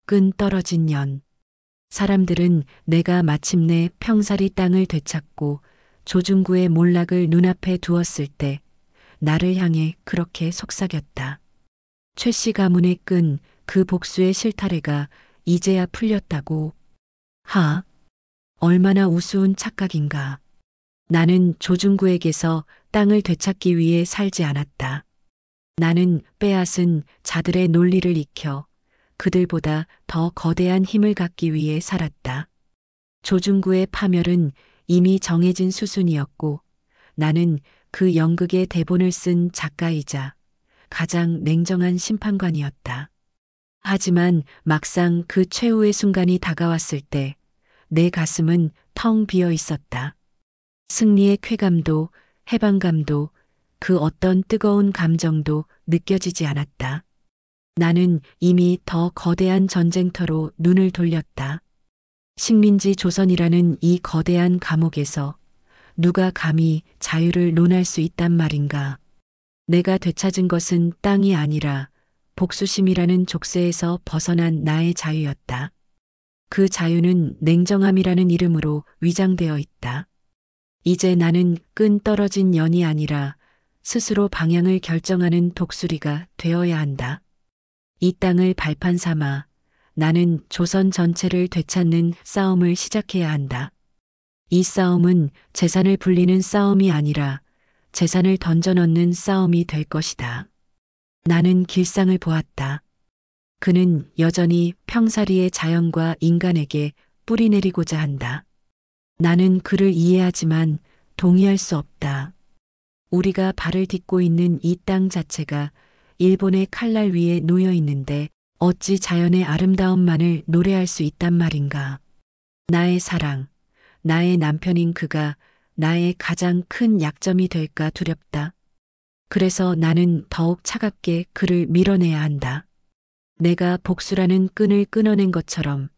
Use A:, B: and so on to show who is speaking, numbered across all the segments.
A: 끈 떨어진 년. 사람들은 내가 마침내 평사리 땅을 되찾고 조중구의 몰락을 눈앞에 두었을 때 나를 향해 그렇게 속삭였다. 최씨 가문의 끈, 그 복수의 실타래가 이제야 풀렸다고. 하, 얼마나 우스운 착각인가. 나는 조중구에게서 땅을 되찾기 위해 살지 않았다. 나는 빼앗은 자들의 논리를 익혀 그들보다 더 거대한 힘을 갖기 위해 살았다. 조중구의 파멸은 이미 정해진 수순이었고 나는 그 연극의 대본을 쓴 작가이자 가장 냉정한 심판관이었다. 하지만 막상 그 최후의 순간이 다가왔을 때 내 가슴은 텅 비어 있었다. 승리의 쾌감도 해방감도 그 어떤 뜨거운 감정도 느껴지지 않았다. 나는 이미 더 거대한 전쟁터로 눈을 돌렸다. 식민지 조선이라는 이 거대한 감옥에서 누가 감히 자유를 논할 수 있단 말인가. 내가 되찾은 것은 땅이 아니라 복수심이라는 족쇄에서 벗어난 나의 자유였다. 그 자유는 냉정함이라는 이름으로 위장되어 있다. 이제 나는 끈 떨어진 년이 아니라 스스로 방향을 결정하는 독수리가 되어야 한다. 이 땅을 발판 삼아 나는 조선 전체를 되찾는 싸움을 시작해야 한다. 이 싸움은 재산을 불리는 싸움이 아니라 재산을 던져넣는 싸움이 될 것이다. 나는 길상을 보았다. 그는 여전히 평사리의 자연과 인간에게 뿌리 내리고자 한다. 나는 그를 이해하지만 동의할 수 없다. 우리가 발을 딛고 있는 이 땅 자체가 일본의 칼날 위에 놓여 있는데 어찌 자연의 아름다움만을 노래할 수 있단 말인가. 나의 사랑, 나의 남편인 그가 나의 가장 큰 약점이 될까 두렵다. 그래서 나는 더욱 차갑게 그를 밀어내야 한다. 내가 복수라는 끈을 끊어낸 것처럼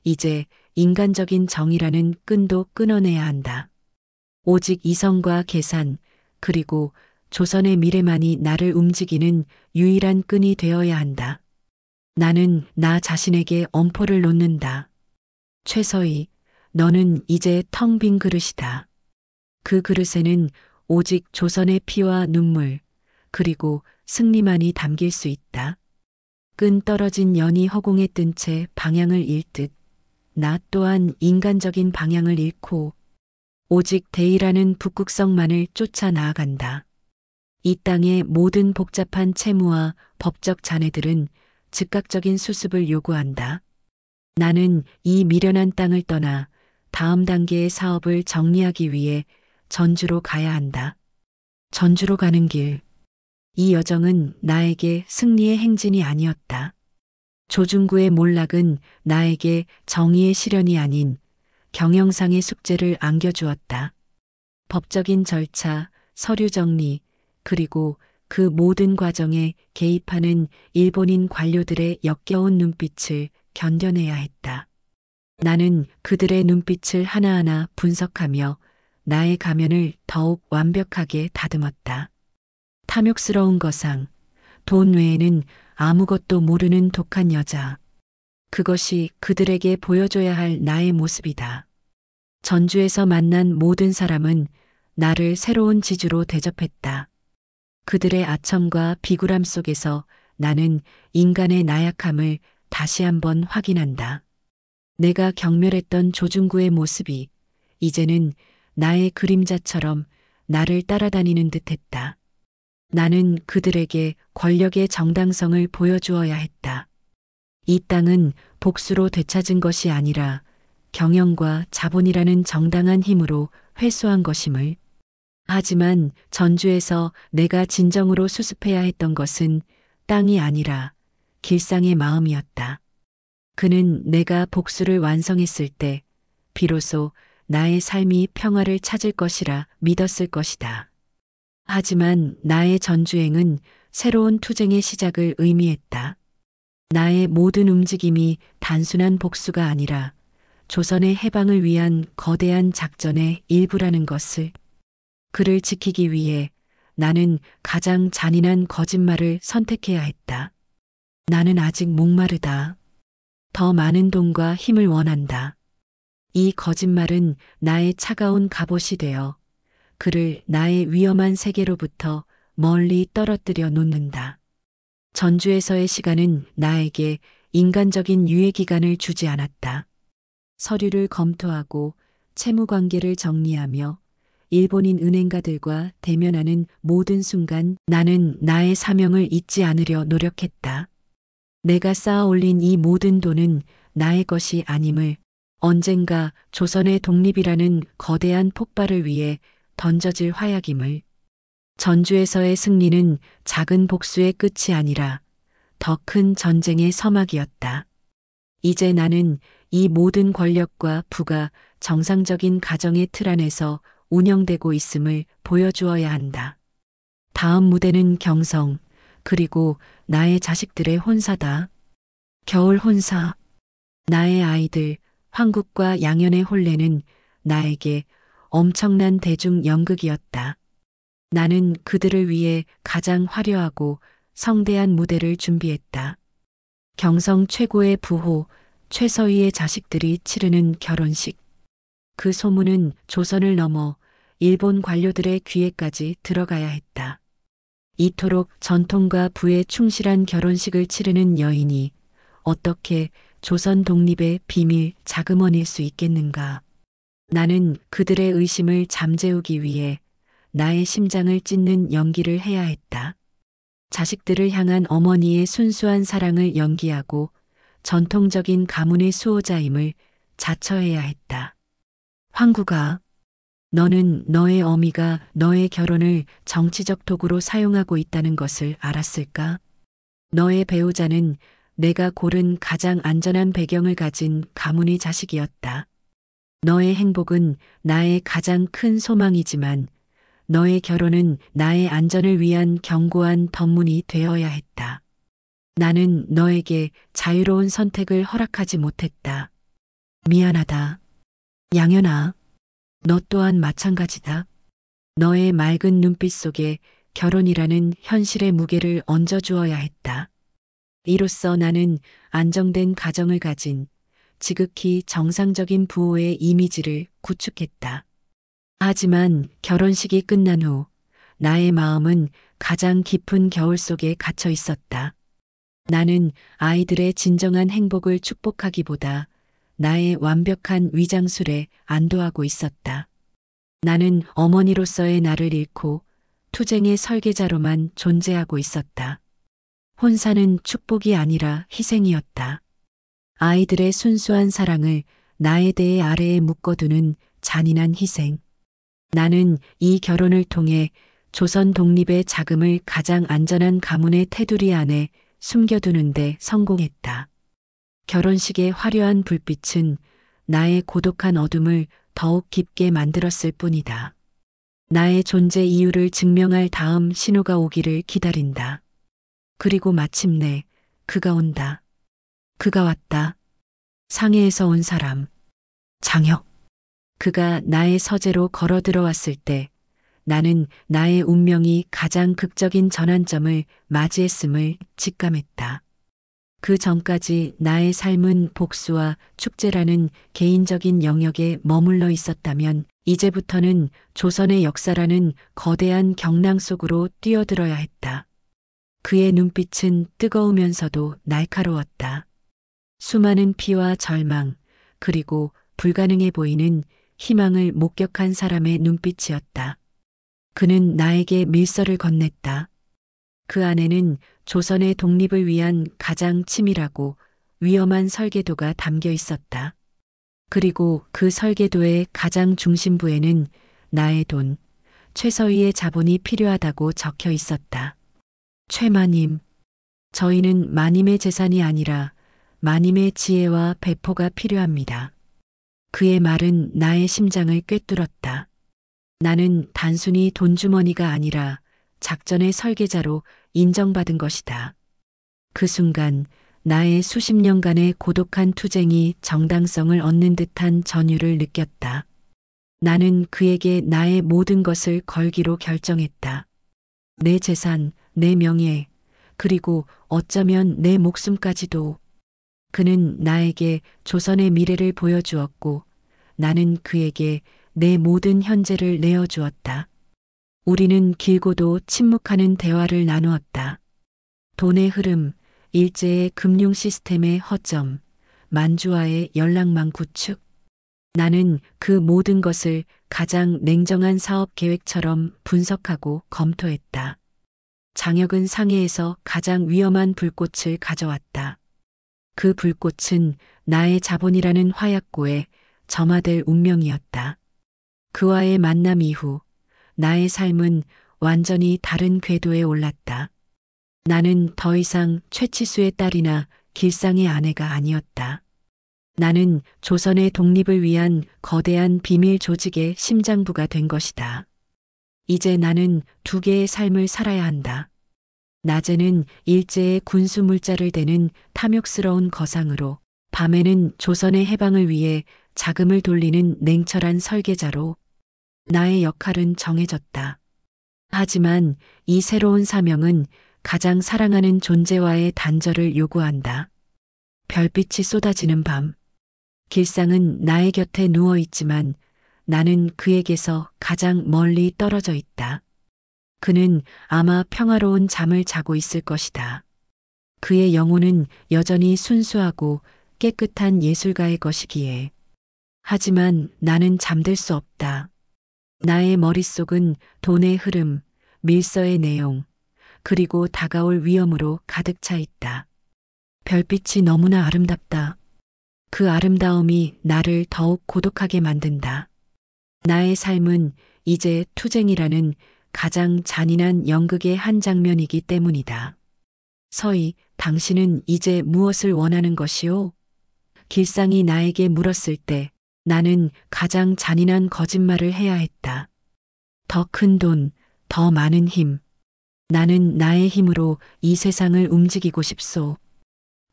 A: 이제 인간적인 정의라는 끈도 끊어내야 한다. 오직 이성과 계산, 그리고 조선의 미래만이 나를 움직이는 유일한 끈이 되어야 한다. 나는 나 자신에게 엄포를 놓는다. 최서희, 너는 이제 텅 빈 그릇이다. 그 그릇에는 오직 조선의 피와 눈물, 그리고 승리만이 담길 수 있다. 끈 떨어진 연이 허공에 뜬 채 방향을 잃듯 나 또한 인간적인 방향을 잃고 오직 대의라는 북극성만을 쫓아 나아간다. 이 땅의 모든 복잡한 채무와 법적 잔해들은 즉각적인 수습을 요구한다. 나는 이 미련한 땅을 떠나 다음 단계의 사업을 정리하기 위해 전주로 가야 한다. 전주로 가는 길. 이 여정은 나에게 승리의 행진이 아니었다. 조중구의 몰락은 나에게 정의의 실현이 아닌 경영상의 숙제를 안겨주었다. 법적인 절차, 서류 정리, 그리고 그 모든 과정에 개입하는 일본인 관료들의 역겨운 눈빛을 견뎌내야 했다. 나는 그들의 눈빛을 하나하나 분석하며 나의 가면을 더욱 완벽하게 다듬었다. 탐욕스러운 거상, 돈 외에는 아무것도 모르는 독한 여자. 그것이 그들에게 보여줘야 할 나의 모습이다. 전주에서 만난 모든 사람은 나를 새로운 지주로 대접했다. 그들의 아첨과 비굴함 속에서 나는 인간의 나약함을 다시 한번 확인한다. 내가 경멸했던 조중구의 모습이 이제는 나의 그림자처럼 나를 따라다니는 듯했다. 나는 그들에게 권력의 정당성을 보여주어야 했다. 이 땅은 복수로 되찾은 것이 아니라 경영과 자본이라는 정당한 힘으로 회수한 것임을. 하지만 전주에서 내가 진정으로 수습해야 했던 것은 땅이 아니라 길상의 마음이었다. 그는 내가 복수를 완성했을 때 비로소 나의 삶이 평화를 찾을 것이라 믿었을 것이다. 하지만 나의 전주행은 새로운 투쟁의 시작을 의미했다. 나의 모든 움직임이 단순한 복수가 아니라 조선의 해방을 위한 거대한 작전의 일부라는 것을. 그를 지키기 위해 나는 가장 잔인한 거짓말을 선택해야 했다. 나는 아직 목마르다. 더 많은 돈과 힘을 원한다. 이 거짓말은 나의 차가운 갑옷이 되어 그를 나의 위험한 세계로부터 멀리 떨어뜨려 놓는다. 전주에서의 시간은 나에게 인간적인 유예 기간을 주지 않았다. 서류를 검토하고 채무 관계를 정리하며 일본인 은행가들과 대면하는 모든 순간 나는 나의 사명을 잊지 않으려 노력했다. 내가 쌓아 올린 이 모든 돈은 나의 것이 아님을 언젠가 조선의 독립이라는 거대한 폭발을 위해 던져질 화약임을. 전주에서의 승리는 작은 복수의 끝이 아니라 더 큰 전쟁의 서막이었다. 이제 나는 이 모든 권력과 부가 정상적인 가정의 틀 안에서 운영되고 있음을 보여주어야 한다. 다음 무대는 경성, 그리고 나의 자식들의 혼사다. 겨울 혼사. 나의 아이들, 황국과 양현의 혼례는 나에게 엄청난 대중 연극이었다. 나는 그들을 위해 가장 화려하고 성대한 무대를 준비했다. 경성 최고의 부호, 최서희의 자식들이 치르는 결혼식. 그 소문은 조선을 넘어 일본 관료들의 귀에까지 들어가야 했다. 이토록 전통과 부에 충실한 결혼식을 치르는 여인이 어떻게 조선 독립의 비밀 자금원일 수 있겠는가. 나는 그들의 의심을 잠재우기 위해 나의 심장을 찢는 연기를 해야 했다. 자식들을 향한 어머니의 순수한 사랑을 연기하고 전통적인 가문의 수호자임을 자처해야 했다. 황구가, 너는 너의 어미가 너의 결혼을 정치적 도구로 사용하고 있다는 것을 알았을까? 너의 배우자는 내가 고른 가장 안전한 배경을 가진 가문의 자식이었다. 너의 행복은 나의 가장 큰 소망이지만 너의 결혼은 나의 안전을 위한 견고한 덧문이 되어야 했다. 나는 너에게 자유로운 선택을 허락하지 못했다. 미안하다. 양현아, 너 또한 마찬가지다. 너의 맑은 눈빛 속에 결혼이라는 현실의 무게를 얹어주어야 했다. 이로써 나는 안정된 가정을 가진 지극히 정상적인 부호의 이미지를 구축했다. 하지만 결혼식이 끝난 후 나의 마음은 가장 깊은 겨울 속에 갇혀 있었다. 나는 아이들의 진정한 행복을 축복하기보다 나의 완벽한 위장술에 안도하고 있었다. 나는 어머니로서의 나를 잃고 투쟁의 설계자로만 존재하고 있었다. 혼사는 축복이 아니라 희생이었다. 아이들의 순수한 사랑을 나에 대해 아래에 묶어두는 잔인한 희생. 나는 이 결혼을 통해 조선 독립의 자금을 가장 안전한 가문의 테두리 안에 숨겨두는데 성공했다. 결혼식의 화려한 불빛은 나의 고독한 어둠을 더욱 깊게 만들었을 뿐이다. 나의 존재 이유를 증명할 다음 신호가 오기를 기다린다. 그리고 마침내 그가 온다. 그가 왔다. 상해에서 온 사람. 장혁. 그가 나의 서재로 걸어 들어왔을 때 나는 나의 운명이 가장 극적인 전환점을 맞이했음을 직감했다. 그 전까지 나의 삶은 복수와 축제라는 개인적인 영역에 머물러 있었다면 이제부터는 조선의 역사라는 거대한 경랑 속으로 뛰어들어야 했다. 그의 눈빛은 뜨거우면서도 날카로웠다. 수많은 피와 절망, 그리고 불가능해 보이는 희망을 목격한 사람의 눈빛이었다. 그는 나에게 밀서를 건넸다. 그 안에는 조선의 독립을 위한 가장 치밀하고 위험한 설계도가 담겨 있었다. 그리고 그 설계도의 가장 중심부에는 나의 돈, 최서희의 자본이 필요하다고 적혀 있었다. 최마님, 저희는 마님의 재산이 아니라 마님의 지혜와 배포가 필요합니다. 그의 말은 나의 심장을 꿰뚫었다. 나는 단순히 돈주머니가 아니라 작전의 설계자로 인정받은 것이다. 그 순간 나의 수십 년간의 고독한 투쟁이 정당성을 얻는 듯한 전율을 느꼈다. 나는 그에게 나의 모든 것을 걸기로 결정했다. 내 재산, 내 명예, 그리고 어쩌면 내 목숨까지도. 그는 나에게 조선의 미래를 보여주었고 나는 그에게 내 모든 현재를 내어주었다. 우리는 길고도 침묵하는 대화를 나누었다. 돈의 흐름, 일제의 금융 시스템의 허점, 만주와의 연락망 구축. 나는 그 모든 것을 가장 냉정한 사업 계획처럼 분석하고 검토했다. 장혁은 상해에서 가장 위험한 불꽃을 가져왔다. 그 불꽃은 나의 자본이라는 화약고에 점화될 운명이었다. 그와의 만남 이후 나의 삶은 완전히 다른 궤도에 올랐다. 나는 더 이상 최치수의 딸이나 길상의 아내가 아니었다. 나는 조선의 독립을 위한 거대한 비밀 조직의 심장부가 된 것이다. 이제 나는 두 개의 삶을 살아야 한다. 낮에는 일제의 군수 물자를 대는 탐욕스러운 거상으로, 밤에는 조선의 해방을 위해 자금을 돌리는 냉철한 설계자로. 나의 역할은 정해졌다. 하지만 이 새로운 사명은 가장 사랑하는 존재와의 단절을 요구한다. 별빛이 쏟아지는 밤. 길상은 나의 곁에 누워 있지만 나는 그에게서 가장 멀리 떨어져 있다. 그는 아마 평화로운 잠을 자고 있을 것이다. 그의 영혼은 여전히 순수하고 깨끗한 예술가의 것이기에. 하지만 나는 잠들 수 없다. 나의 머릿속은 돈의 흐름, 밀서의 내용, 그리고 다가올 위험으로 가득 차 있다. 별빛이 너무나 아름답다. 그 아름다움이 나를 더욱 고독하게 만든다. 나의 삶은 이제 투쟁이라는 가장 잔인한 연극의 한 장면이기 때문이다. 서희, 당신은 이제 무엇을 원하는 것이오? 길상이 나에게 물었을 때 나는 가장 잔인한 거짓말을 해야 했다. 더 큰 돈, 더 많은 힘. 나는 나의 힘으로 이 세상을 움직이고 싶소.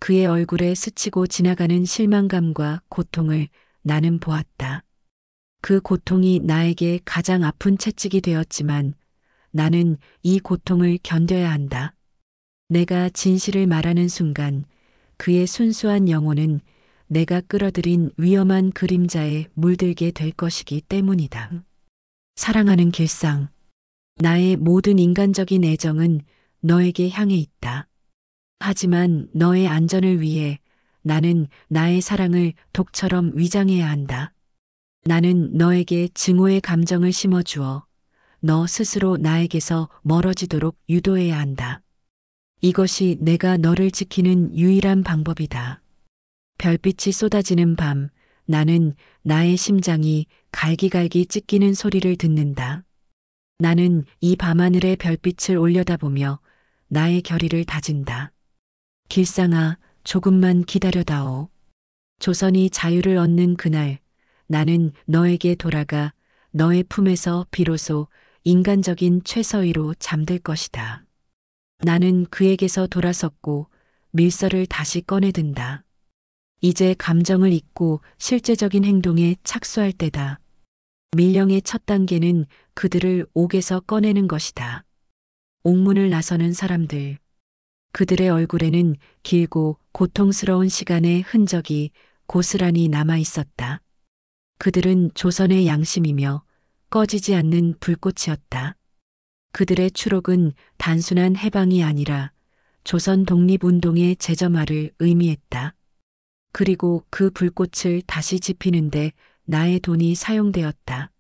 A: 그의 얼굴에 스치고 지나가는 실망감과 고통을 나는 보았다. 그 고통이 나에게 가장 아픈 채찍이 되었지만 나는 이 고통을 견뎌야 한다. 내가 진실을 말하는 순간 그의 순수한 영혼은 내가 끌어들인 위험한 그림자에 물들게 될 것이기 때문이다. 사랑하는 길상, 나의 모든 인간적인 애정은 너에게 향해 있다. 하지만 너의 안전을 위해 나는 나의 사랑을 독처럼 위장해야 한다. 나는 너에게 증오의 감정을 심어주어 너 스스로 나에게서 멀어지도록 유도해야 한다. 이것이 내가 너를 지키는 유일한 방법이다. 별빛이 쏟아지는 밤, 나는 나의 심장이 갈기갈기 찢기는 소리를 듣는다. 나는 이 밤하늘의 별빛을 올려다보며 나의 결의를 다진다. 길상아, 조금만 기다려다오. 조선이 자유를 얻는 그날, 나는 너에게 돌아가 너의 품에서 비로소 인간적인 최서희로 잠들 것이다. 나는 그에게서 돌아섰고 밀서를 다시 꺼내든다. 이제 감정을 잊고 실제적인 행동에 착수할 때다. 밀령의 첫 단계는 그들을 옥에서 꺼내는 것이다. 옥문을 나서는 사람들. 그들의 얼굴에는 길고 고통스러운 시간의 흔적이 고스란히 남아 있었다. 그들은 조선의 양심이며 꺼지지 않는 불꽃이었다. 그들의 추록은 단순한 해방이 아니라 조선 독립운동의 재점화를 의미했다. 그리고 그 불꽃을 다시 지피는데 나의 돈이 사용되었다.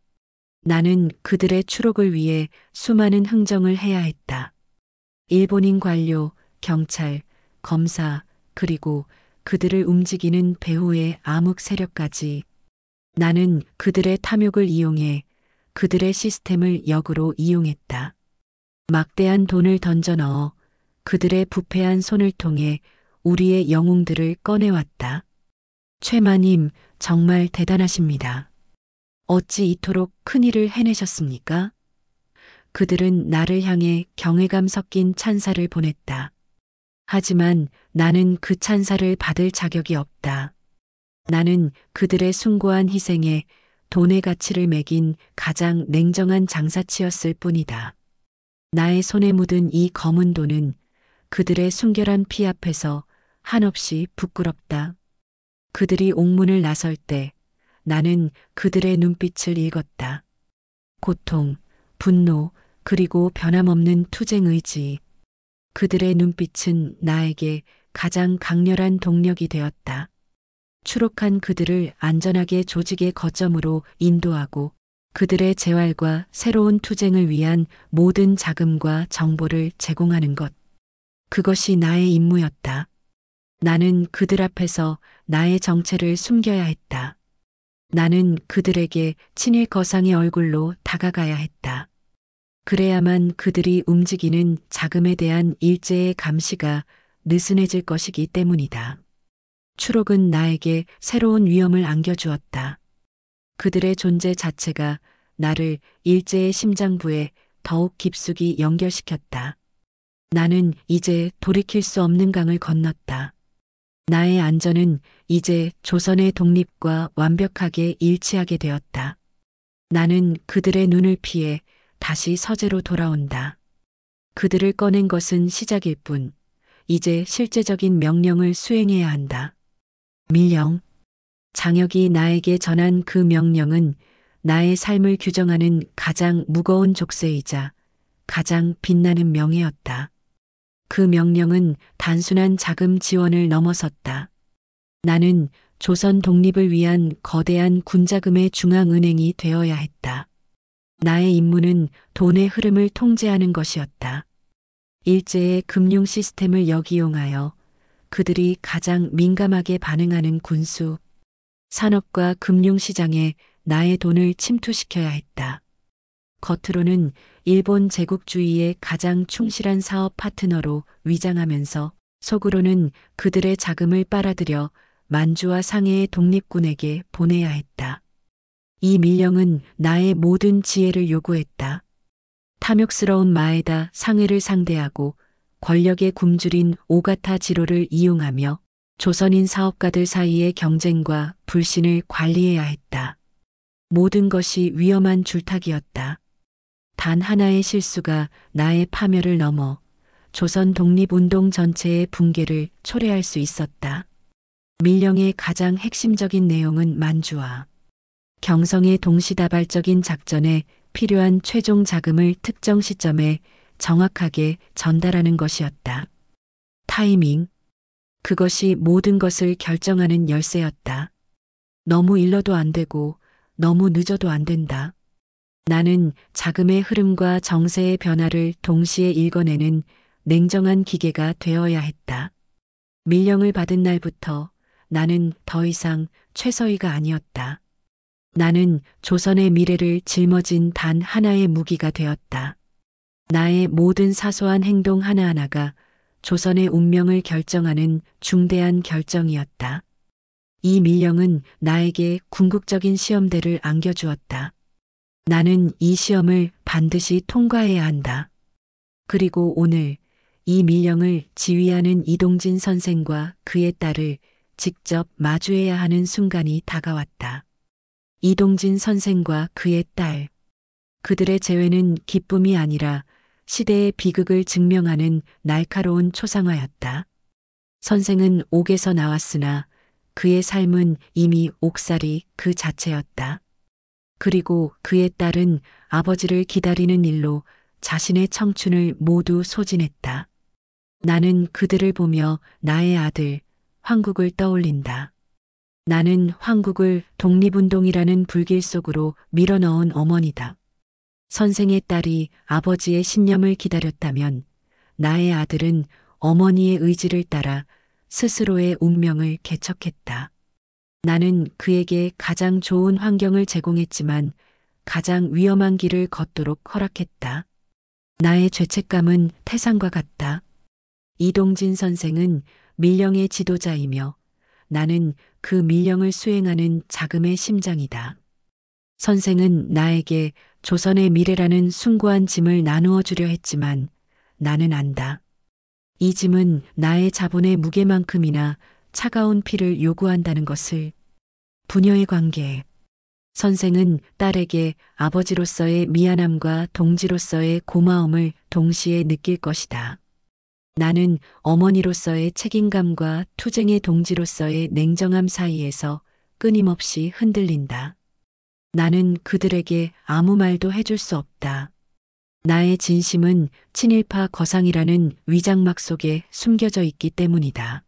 A: 나는 그들의 추록을 위해 수많은 흥정을 해야 했다. 일본인 관료, 경찰, 검사, 그리고 그들을 움직이는 배후의 암흑 세력까지. 나는 그들의 탐욕을 이용해 그들의 시스템을 역으로 이용했다. 막대한 돈을 던져 넣어 그들의 부패한 손을 통해 우리의 영웅들을 꺼내왔다. 최마님, 정말 대단하십니다. 어찌 이토록 큰일을 해내셨습니까? 그들은 나를 향해 경외감 섞인 찬사를 보냈다. 하지만 나는 그 찬사를 받을 자격이 없다. 나는 그들의 숭고한 희생에 돈의 가치를 매긴 가장 냉정한 장사치였을 뿐이다. 나의 손에 묻은 이 검은 돈은 그들의 순결한 피 앞에서 한없이 부끄럽다. 그들이 옥문을 나설 때 나는 그들의 눈빛을 읽었다. 고통, 분노, 그리고 변함없는 투쟁 의지. 그들의 눈빛은 나에게 가장 강렬한 동력이 되었다. 추록한 그들을 안전하게 조직의 거점으로 인도하고 그들의 재활과 새로운 투쟁을 위한 모든 자금과 정보를 제공하는 것. 그것이 나의 임무였다. 나는 그들 앞에서 나의 정체를 숨겨야 했다. 나는 그들에게 친일 거상의 얼굴로 다가가야 했다. 그래야만 그들이 움직이는 자금에 대한 일제의 감시가 느슨해질 것이기 때문이다. 추록은 나에게 새로운 위험을 안겨주었다. 그들의 존재 자체가 나를 일제의 심장부에 더욱 깊숙이 연결시켰다. 나는 이제 돌이킬 수 없는 강을 건넜다. 나의 안전은 이제 조선의 독립과 완벽하게 일치하게 되었다. 나는 그들의 눈을 피해 다시 서재로 돌아온다. 그들을 꺼낸 것은 시작일 뿐, 이제 실제적인 명령을 수행해야 한다. 밀령. 장혁이 나에게 전한 그 명령은 나의 삶을 규정하는 가장 무거운 족쇄이자 가장 빛나는 명예였다. 그 명령은 단순한 자금 지원을 넘어섰다. 나는 조선 독립을 위한 거대한 군자금의 중앙은행이 되어야 했다. 나의 임무는 돈의 흐름을 통제하는 것이었다. 일제의 금융 시스템을 역이용하여 그들이 가장 민감하게 반응하는 군수, 산업과 금융시장에 나의 돈을 침투시켜야 했다. 겉으로는 일본 제국주의의 가장 충실한 사업 파트너로 위장하면서 속으로는 그들의 자금을 빨아들여 만주와 상해의 독립군에게 보내야 했다. 이 밀령은 나의 모든 지혜를 요구했다. 탐욕스러운 마에다 상해를 상대하고 권력의 굶주린 오가타 지로를 이용하며 조선인 사업가들 사이의 경쟁과 불신을 관리해야 했다. 모든 것이 위험한 줄타기였다. 단 하나의 실수가 나의 파멸을 넘어 조선 독립운동 전체의 붕괴를 초래할 수 있었다. 밀령의 가장 핵심적인 내용은 만주와 경성의 동시다발적인 작전에 필요한 최종 자금을 특정 시점에 정확하게 전달하는 것이었다. 타이밍. 그것이 모든 것을 결정하는 열쇠였다. 너무 일러도 안 되고 너무 늦어도 안 된다. 나는 자금의 흐름과 정세의 변화를 동시에 읽어내는 냉정한 기계가 되어야 했다. 밀령을 받은 날부터 나는 더 이상 최서희가 아니었다. 나는 조선의 미래를 짊어진 단 하나의 무기가 되었다. 나의 모든 사소한 행동 하나하나가 조선의 운명을 결정하는 중대한 결정이었다. 이 밀령은 나에게 궁극적인 시험대를 안겨주었다. 나는 이 시험을 반드시 통과해야 한다. 그리고 오늘 이 밀령을 지휘하는 이동진 선생과 그의 딸을 직접 마주해야 하는 순간이 다가왔다. 이동진 선생과 그의 딸. 그들의 재회는 기쁨이 아니라 시대의 비극을 증명하는 날카로운 초상화였다. 선생은 옥에서 나왔으나 그의 삶은 이미 옥살이 그 자체였다. 그리고 그의 딸은 아버지를 기다리는 일로 자신의 청춘을 모두 소진했다. 나는 그들을 보며 나의 아들, 황국을 떠올린다. 나는 황국을 독립운동이라는 불길 속으로 밀어넣은 어머니다. 선생의 딸이 아버지의 신념을 기다렸다면 나의 아들은 어머니의 의지를 따라 스스로의 운명을 개척했다. 나는 그에게 가장 좋은 환경을 제공했지만 가장 위험한 길을 걷도록 허락했다. 나의 죄책감은 태산과 같다. 이동진 선생은 밀령의 지도자이며 나는 그 밀령을 수행하는 자금의 심장이다. 선생은 나에게 조선의 미래라는 숭고한 짐을 나누어 주려 했지만 나는 안다. 이 짐은 나의 자본의 무게만큼이나 차가운 피를 요구한다는 것을. 부녀의 관계. 선생은 딸에게 아버지로서의 미안함과 동지로서의 고마움을 동시에 느낄 것이다. 나는 어머니로서의 책임감과 투쟁의 동지로서의 냉정함 사이에서 끊임없이 흔들린다. 나는 그들에게 아무 말도 해줄 수 없다. 나의 진심은 친일파 거상이라는 위장막 속에 숨겨져 있기 때문이다.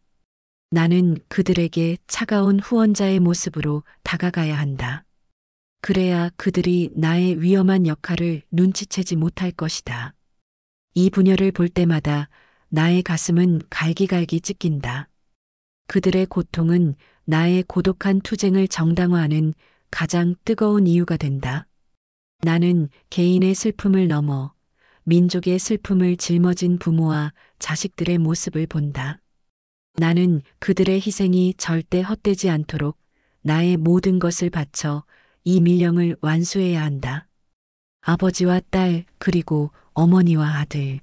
A: 나는 그들에게 차가운 후원자의 모습으로 다가가야 한다. 그래야 그들이 나의 위험한 역할을 눈치채지 못할 것이다. 이 분열을 볼 때마다 나의 가슴은 갈기갈기 찢긴다. 그들의 고통은 나의 고독한 투쟁을 정당화하는 가장 뜨거운 이유가 된다. 나는 개인의 슬픔을 넘어 민족의 슬픔을 짊어진 부모와 자식들의 모습을 본다. 나는 그들의 희생이 절대 헛되지 않도록 나의 모든 것을 바쳐 이 밀령을 완수해야 한다. 아버지와 딸, 그리고 어머니와 아들.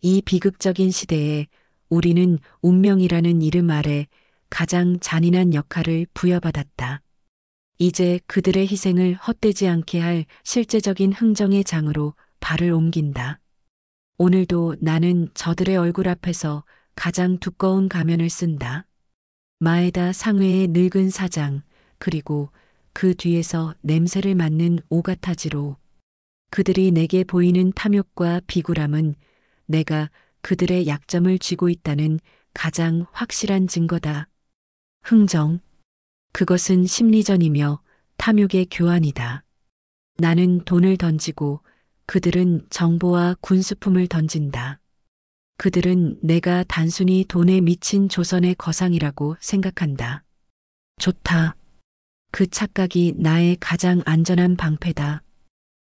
A: 이 비극적인 시대에 우리는 운명이라는 이름 아래 가장 잔인한 역할을 부여받았다. 이제 그들의 희생을 헛되지 않게 할 실제적인 흥정의 장으로 발을 옮긴다. 오늘도 나는 저들의 얼굴 앞에서 가장 두꺼운 가면을 쓴다. 마에다 상회의 늙은 사장, 그리고 그 뒤에서 냄새를 맡는 오가타지로. 그들이 내게 보이는 탐욕과 비굴함은 내가 그들의 약점을 쥐고 있다는 가장 확실한 증거다. 흥정. 그것은 심리전이며 탐욕의 교환이다. 나는 돈을 던지고 그들은 정보와 군수품을 던진다. 그들은 내가 단순히 돈에 미친 조선의 거상이라고 생각한다. 좋다. 그 착각이 나의 가장 안전한 방패다.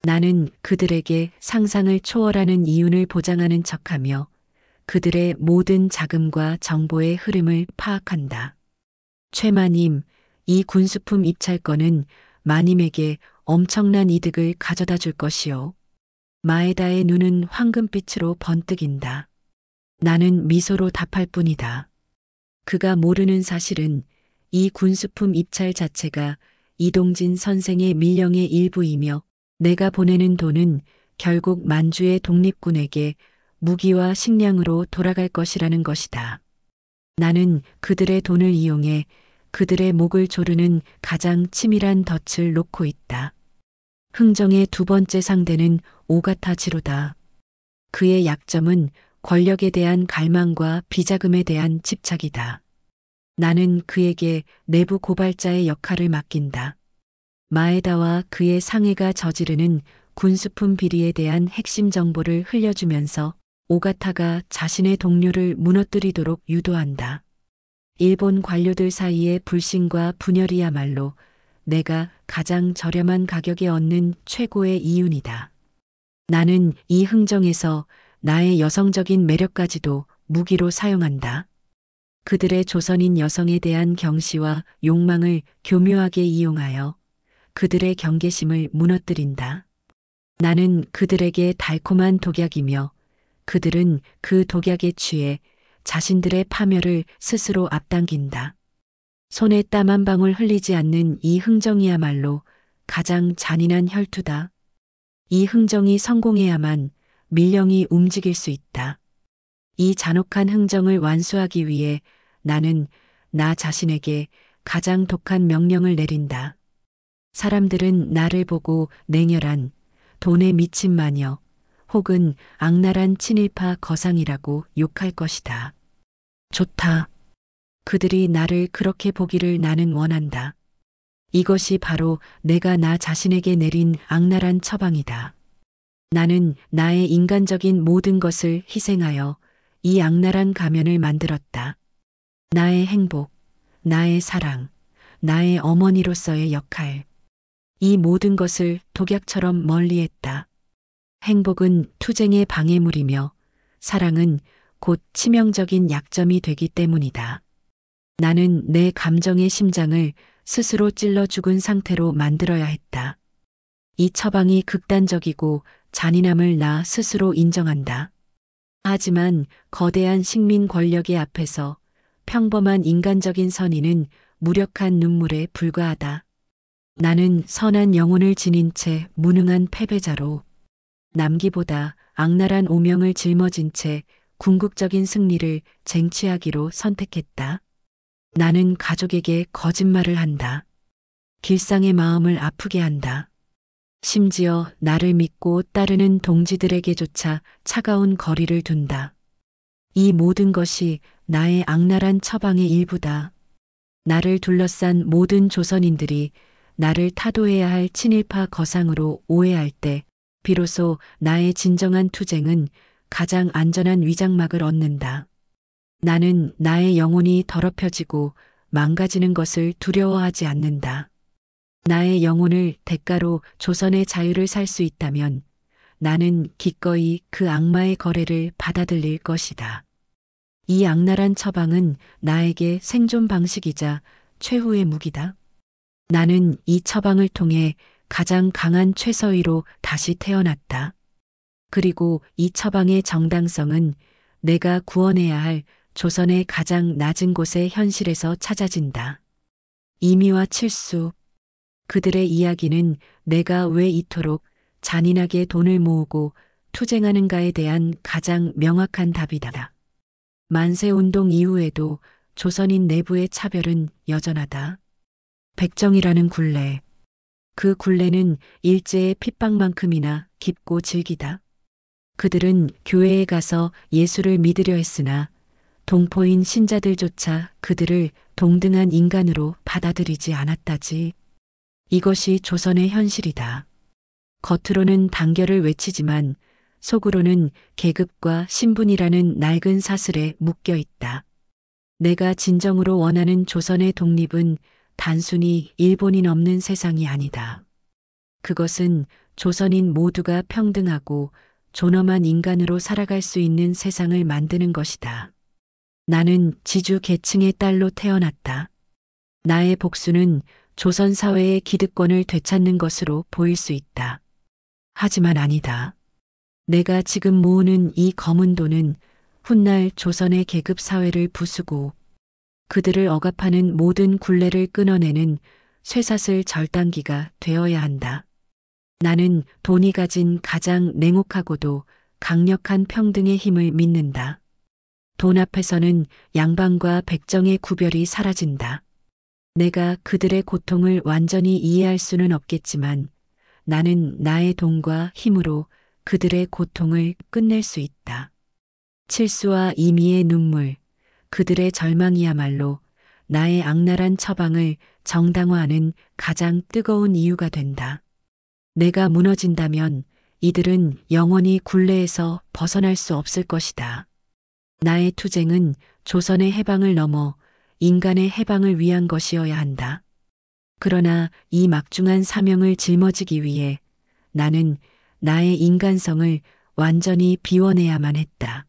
A: 나는 그들에게 상상을 초월하는 이윤을 보장하는 척하며 그들의 모든 자금과 정보의 흐름을 파악한다. 최마님, 이 군수품 입찰권은 마님에게 엄청난 이득을 가져다 줄 것이요. 마에다의 눈은 황금빛으로 번뜩인다. 나는 미소로 답할 뿐이다. 그가 모르는 사실은 이 군수품 입찰 자체가 이동진 선생의 밀령의 일부이며 내가 보내는 돈은 결국 만주의 독립군에게 무기와 식량으로 돌아갈 것이라는 것이다. 나는 그들의 돈을 이용해 그들의 목을 조르는 가장 치밀한 덫을 놓고 있다. 흥정의 두 번째 상대는 오가타지로다. 그의 약점은 권력에 대한 갈망과 비자금에 대한 집착이다. 나는 그에게 내부 고발자의 역할을 맡긴다. 마에다와 그의 상해가 저지르는 군수품 비리에 대한 핵심 정보를 흘려주면서 오가타가 자신의 동료를 무너뜨리도록 유도한다. 일본 관료들 사이의 불신과 분열이야말로 내가 가장 저렴한 가격에 얻는 최고의 이윤이다. 나는 이 흥정에서 나의 여성적인 매력까지도 무기로 사용한다. 그들의 조선인 여성에 대한 경시와 욕망을 교묘하게 이용하여 그들의 경계심을 무너뜨린다. 나는 그들에게 달콤한 독약이며 그들은 그 독약에 취해 자신들의 파멸을 스스로 앞당긴다. 손에 땀 한 방울 흘리지 않는 이 흥정이야말로 가장 잔인한 혈투다. 이 흥정이 성공해야만 밀령이 움직일 수 있다. 이 잔혹한 흥정을 완수하기 위해 나는 나 자신에게 가장 독한 명령을 내린다. 사람들은 나를 보고 냉혈한 돈에 미친 마녀 혹은 악랄한 친일파 거상이라고 욕할 것이다. 좋다. 그들이 나를 그렇게 보기를 나는 원한다. 이것이 바로 내가 나 자신에게 내린 악랄한 처방이다. 나는 나의 인간적인 모든 것을 희생하여 이 악랄한 가면을 만들었다. 나의 행복, 나의 사랑, 나의 어머니로서의 역할. 이 모든 것을 독약처럼 멀리했다. 행복은 투쟁의 방해물이며 사랑은 곧 치명적인 약점이 되기 때문이다. 나는 내 감정의 심장을 스스로 찔러 죽은 상태로 만들어야 했다. 이 처방이 극단적이고 잔인함을 나 스스로 인정한다. 하지만 거대한 식민 권력의 앞에서 평범한 인간적인 선의는 무력한 눈물에 불과하다. 나는 선한 영혼을 지닌 채 무능한 패배자로 남기보다 악랄한 오명을 짊어진 채 궁극적인 승리를 쟁취하기로 선택했다. 나는 가족에게 거짓말을 한다. 길상의 마음을 아프게 한다. 심지어 나를 믿고 따르는 동지들에게조차 차가운 거리를 둔다. 이 모든 것이 나의 악랄한 처방의 일부다. 나를 둘러싼 모든 조선인들이 나를 타도해야 할 친일파 거상으로 오해할 때 비로소 나의 진정한 투쟁은 가장 안전한 위장막을 얻는다. 나는 나의 영혼이 더럽혀지고 망가지는 것을 두려워하지 않는다. 나의 영혼을 대가로 조선의 자유를 살 수 있다면 나는 기꺼이 그 악마의 거래를 받아들일 것이다. 이 악랄한 처방은 나에게 생존 방식이자 최후의 무기다. 나는 이 처방을 통해 가장 강한 최서위로 다시 태어났다. 그리고 이 처방의 정당성은 내가 구원해야 할 조선의 가장 낮은 곳의 현실에서 찾아진다. 이미와 칠수, 그들의 이야기는 내가 왜 이토록 잔인하게 돈을 모으고 투쟁하는가에 대한 가장 명확한 답이다. 만세운동 이후에도 조선인 내부의 차별은 여전하다. 백정이라는 굴레. 그 굴레는 일제의 핍박만큼이나 깊고 질기다. 그들은 교회에 가서 예수를 믿으려 했으나 동포인 신자들조차 그들을 동등한 인간으로 받아들이지 않았다지. 이것이 조선의 현실이다. 겉으로는 단결을 외치지만 속으로는 계급과 신분이라는 낡은 사슬에 묶여 있다. 내가 진정으로 원하는 조선의 독립은 단순히 일본인 없는 세상이 아니다. 그것은 조선인 모두가 평등하고 존엄한 인간으로 살아갈 수 있는 세상을 만드는 것이다. 나는 지주 계층의 딸로 태어났다. 나의 복수는 조선 사회의 기득권을 되찾는 것으로 보일 수 있다. 하지만 아니다. 내가 지금 모으는 이 검은 돈은 훗날 조선의 계급 사회를 부수고 그들을 억압하는 모든 굴레를 끊어내는 쇠사슬 절단기가 되어야 한다. 나는 돈이 가진 가장 냉혹하고도 강력한 평등의 힘을 믿는다. 돈 앞에서는 양반과 백정의 구별이 사라진다. 내가 그들의 고통을 완전히 이해할 수는 없겠지만 나는 나의 돈과 힘으로 그들의 고통을 끝낼 수 있다. 칠수와 이미의 눈물, 그들의 절망이야말로 나의 악랄한 처방을 정당화하는 가장 뜨거운 이유가 된다. 내가 무너진다면 이들은 영원히 굴레에서 벗어날 수 없을 것이다. 나의 투쟁은 조선의 해방을 넘어 인간의 해방을 위한 것이어야 한다. 그러나 이 막중한 사명을 짊어지기 위해 나는 나의 인간성을 완전히 비워내야만 했다.